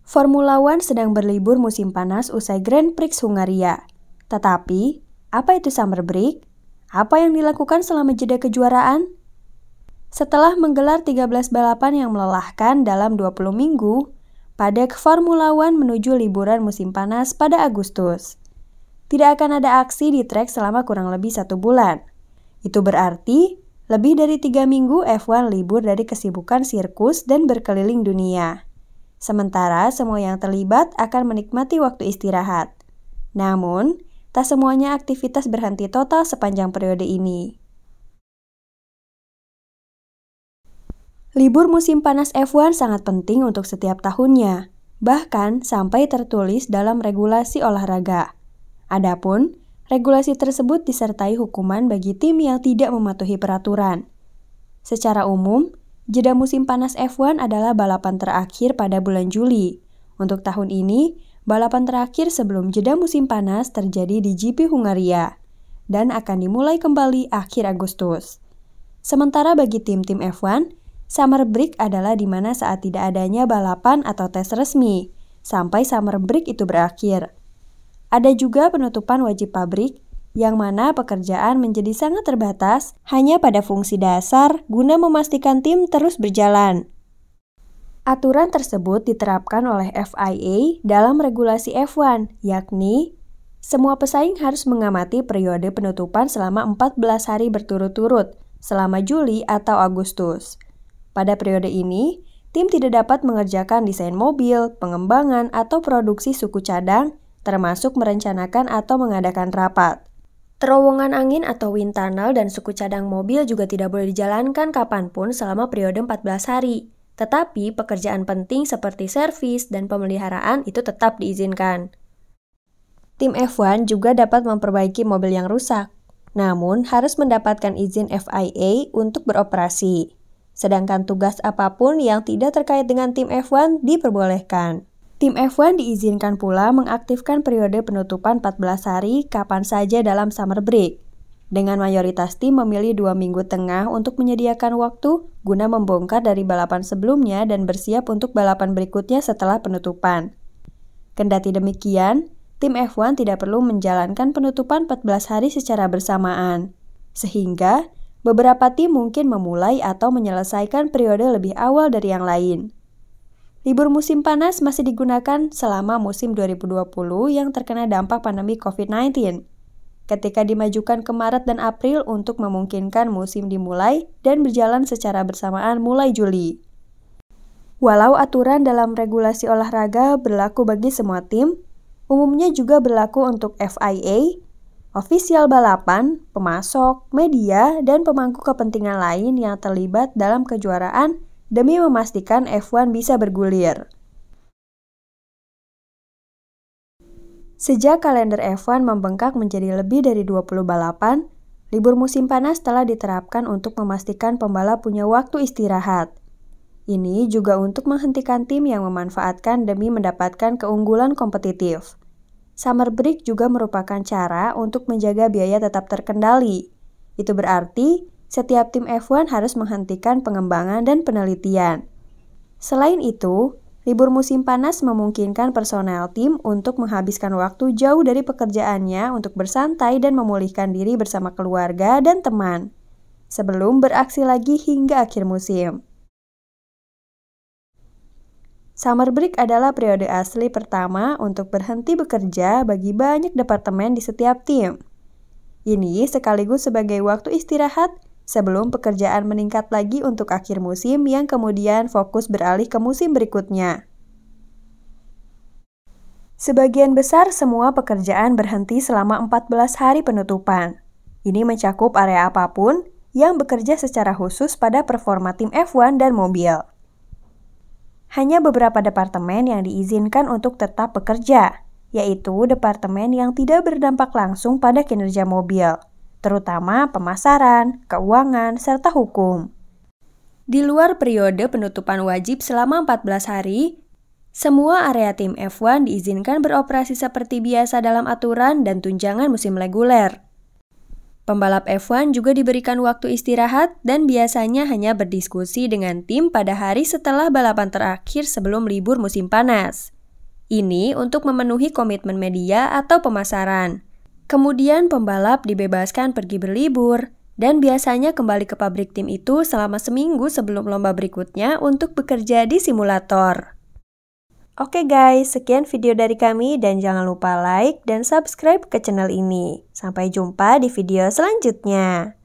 Formula One sedang berlibur musim panas usai Grand Prix Hungaria. Tetapi, apa itu summer break? Apa yang dilakukan selama jeda kejuaraan? Setelah menggelar 13 balapan yang melelahkan dalam 20 minggu, padek Formula One menuju liburan musim panas pada Agustus. Tidak akan ada aksi di trek selama kurang lebih 1 bulan. Itu berarti, lebih dari 3 minggu F1 libur dari kesibukan sirkus dan berkeliling dunia. Sementara semua yang terlibat akan menikmati waktu istirahat. Namun, tak semuanya aktivitas berhenti total sepanjang periode ini. Libur musim panas F1 sangat penting untuk setiap tahunnya, bahkan sampai tertulis dalam regulasi olahraga. Adapun, regulasi tersebut disertai hukuman bagi tim yang tidak mematuhi peraturan. Secara umum, jeda musim panas F1 adalah balapan terakhir pada bulan Juli. Untuk tahun ini, balapan terakhir sebelum jeda musim panas terjadi di GP Hungaria dan akan dimulai kembali akhir Agustus. Sementara bagi tim-tim F1, summer break adalah di mana saat tidak adanya balapan atau tes resmi sampai summer break itu berakhir. Ada juga penutupan wajib pabrik, yang mana pekerjaan menjadi sangat terbatas hanya pada fungsi dasar guna memastikan tim terus berjalan. Aturan tersebut diterapkan oleh FIA dalam regulasi F1, yakni semua pesaing harus mengamati periode penutupan selama 14 hari berturut-turut selama Juli atau Agustus. Pada periode ini, tim tidak dapat mengerjakan desain mobil, pengembangan, atau produksi suku cadang, termasuk merencanakan atau mengadakan rapat. Terowongan angin atau wind tunnel dan suku cadang mobil juga tidak boleh dijalankan kapanpun selama periode 14 hari. Tetapi pekerjaan penting seperti servis dan pemeliharaan itu tetap diizinkan. Tim F1 juga dapat memperbaiki mobil yang rusak, namun harus mendapatkan izin FIA untuk beroperasi. Sedangkan tugas apapun yang tidak terkait dengan tim F1 diperbolehkan. Tim F1 diizinkan pula mengaktifkan periode penutupan 14 hari kapan saja dalam summer break, dengan mayoritas tim memilih 2 minggu tengah untuk menyediakan waktu guna membongkar dari balapan sebelumnya dan bersiap untuk balapan berikutnya setelah penutupan. Kendati demikian, tim F1 tidak perlu menjalankan penutupan 14 hari secara bersamaan, sehingga beberapa tim mungkin memulai atau menyelesaikan periode lebih awal dari yang lain. Libur musim panas masih digunakan selama musim 2020 yang terkena dampak pandemi COVID-19, ketika dimajukan ke Maret dan April untuk memungkinkan musim dimulai dan berjalan secara bersamaan mulai Juli. Walau aturan dalam regulasi olahraga berlaku bagi semua tim, umumnya juga berlaku untuk FIA, ofisial balapan, pemasok, media, dan pemangku kepentingan lain yang terlibat dalam kejuaraan demi memastikan F1 bisa bergulir. Sejak kalender F1 membengkak menjadi lebih dari 20 balapan, libur musim panas telah diterapkan untuk memastikan pembalap punya waktu istirahat. Ini juga untuk menghentikan tim yang memanfaatkan demi mendapatkan keunggulan kompetitif. Summer break juga merupakan cara untuk menjaga biaya tetap terkendali. Itu berarti, setiap tim F1 harus menghentikan pengembangan dan penelitian. Selain itu, libur musim panas memungkinkan personel tim untuk menghabiskan waktu jauh dari pekerjaannya untuk bersantai dan memulihkan diri bersama keluarga dan teman, sebelum beraksi lagi hingga akhir musim. Summer break adalah periode asli pertama untuk berhenti bekerja bagi banyak departemen di setiap tim. Ini sekaligus sebagai waktu istirahat sebelum pekerjaan meningkat lagi untuk akhir musim yang kemudian fokus beralih ke musim berikutnya. Sebagian besar semua pekerjaan berhenti selama 14 hari penutupan. Ini mencakup area apapun yang bekerja secara khusus pada performa tim F1 dan mobil. Hanya beberapa departemen yang diizinkan untuk tetap bekerja, yaitu departemen yang tidak berdampak langsung pada kinerja mobil, terutama pemasaran, keuangan, serta hukum. Di luar periode penutupan wajib selama 14 hari, semua area tim F1 diizinkan beroperasi seperti biasa dalam aturan dan tunjangan musim reguler. Pembalap F1 juga diberikan waktu istirahat dan biasanya hanya berdiskusi dengan tim pada hari setelah balapan terakhir sebelum libur musim panas. Ini untuk memenuhi komitmen media atau pemasaran. Kemudian pembalap dibebaskan pergi berlibur, dan biasanya kembali ke pabrik tim itu selama seminggu sebelum lomba berikutnya untuk bekerja di simulator. Oke guys, sekian video dari kami dan jangan lupa like dan subscribe ke channel ini. Sampai jumpa di video selanjutnya.